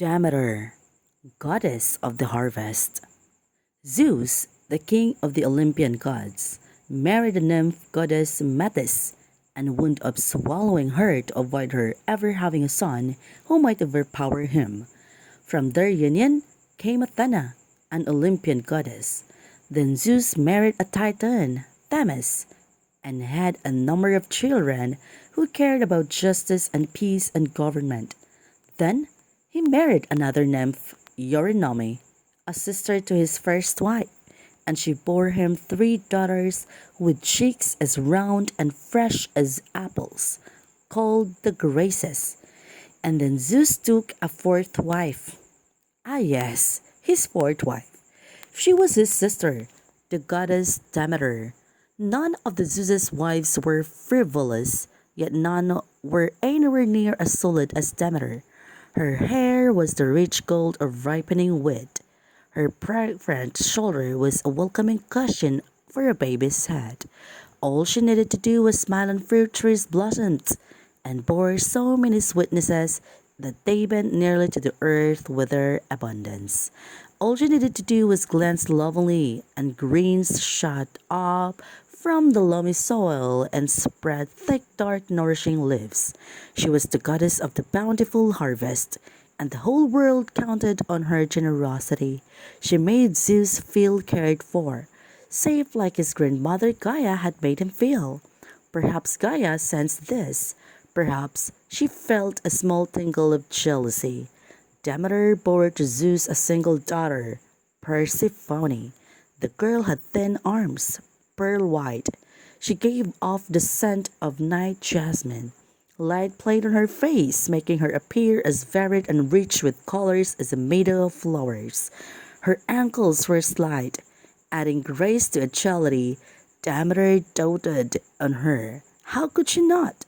Demeter, goddess of the harvest. Zeus, the king of the Olympian gods, married the nymph goddess Metis and wound up swallowing her to avoid her ever having a son who might overpower him. From their union came Athena, an Olympian goddess. Then Zeus married a Titan, Themis, and had a number of children who cared about justice and peace and government. Then he married another nymph, Eurynome, a sister to his first wife, and she bore him 3 daughters with cheeks as round and fresh as apples, called the Graces. And then Zeus took a 4th wife. Ah, yes, his 4th wife. She was his sister, the goddess Demeter. None of the Zeus's wives were frivolous, yet none were anywhere near as solid as Demeter. Her hair was the rich gold of ripening wheat. Her fragrant shoulder was a welcoming cushion for a baby's head. All she needed to do was smile on fruit trees' blossoms, and bore so many sweetnesses that they bent nearly to the earth with their abundance. All she needed to do was glance lovely, and greens shot up from the loamy soil and spread thick, dark, nourishing leaves. She was the goddess of the bountiful harvest, and the whole world counted on her generosity. She made Zeus feel cared for, safe like his grandmother Gaia had made him feel. Perhaps Gaia sensed this. Perhaps she felt a small tingle of jealousy. Demeter bore to Zeus a single daughter, Persephone. The girl had thin arms, pearl white. She gave off the scent of night jasmine. Light played on her face, making her appear as varied and rich with colors as a meadow of flowers. Her ankles were slight, adding grace to agility. Demeter doted on her. How could she not?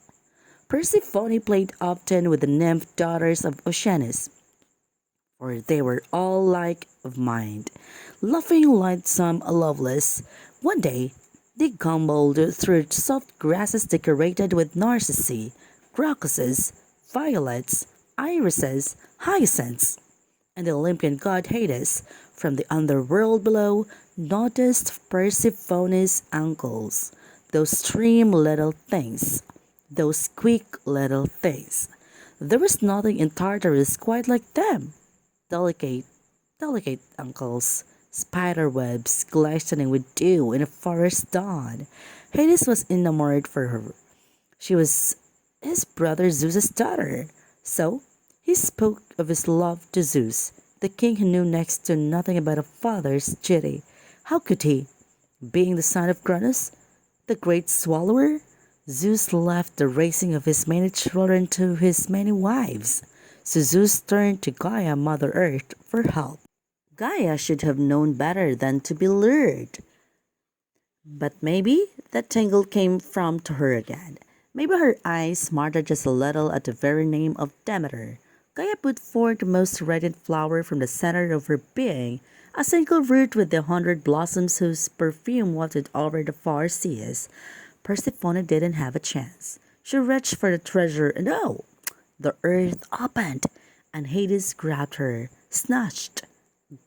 Persephone played often with the nymph daughters of Oceanus, for they were all alike of mind, laughing lightsome, loveless. One day they gamboled through soft grasses decorated with narcissi, crocuses, violets, irises, hyacinths, and the Olympian god Hades, from the underworld below, noticed Persephone's ankles, those trim little things, those quick little things. There was nothing in Tartarus quite like them. Delicate ankles, spider webs glistening with dew in a forest dawn. Hades was enamored for her. She was his brother Zeus's daughter. So he spoke of his love to Zeus, the king who knew next to nothing about a father's duty. How could he, being the son of Cronus, the great swallower? Zeus left the raising of his many children to his many wives. So Zeus turned to Gaia, Mother Earth, for help. Gaia should have known better than to be lured. But maybe that tingle came from to her again. Maybe her eyes smarted just a little at the very name of Demeter. Gaia put forth the most radiant flower from the center of her being, a single root with 100 blossoms whose perfume wafted over the far seas. Persephone didn't have a chance. She reached for the treasure, and oh! The earth opened, and Hades grabbed her, snatched,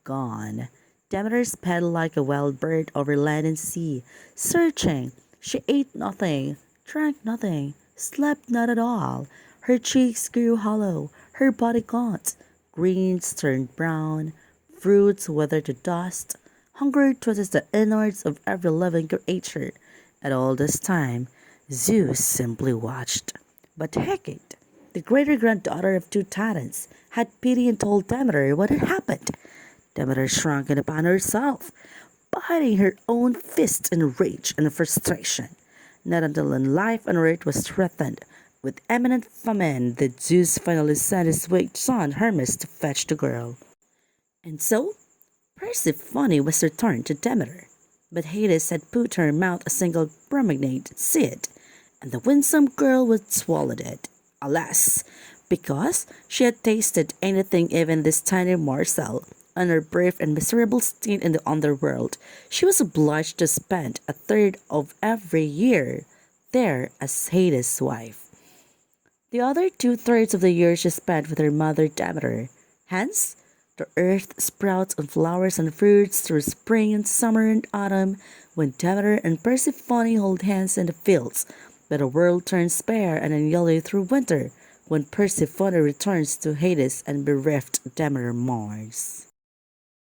gone. Demeter sped like a wild bird over land and sea, searching. She ate nothing, drank nothing, slept not at all. Her cheeks grew hollow, her body gaunt. Greens turned brown, fruits withered to dust. Hunger twisted the innards of every living creature. At all this time, Zeus simply watched. But Hecate, the greater-granddaughter of 2 Titans, had pity and told Demeter what had happened. Demeter shrunk in upon herself, biting her own fists in rage and frustration. Not until life on earth was threatened with imminent famine did Zeus finally send his weak son Hermes to fetch the girl. And so, Persephone was returned to Demeter. But Hades had put in her mouth a single pomegranate seed, and the winsome girl would swallow it. Alas, because she had tasted anything, even this tiny morsel, on her brief and miserable stint in the underworld, she was obliged to spend 1/3 of every year there as Hades' wife. The other 2/3 of the year she spent with her mother Demeter. Hence, the earth sprouts and flowers and fruits through spring and summer and autumn, when Demeter and Persephone hold hands in the fields. But the world turns bare and yellow through winter, when Persephone returns to Hades and bereft Demeter Mars.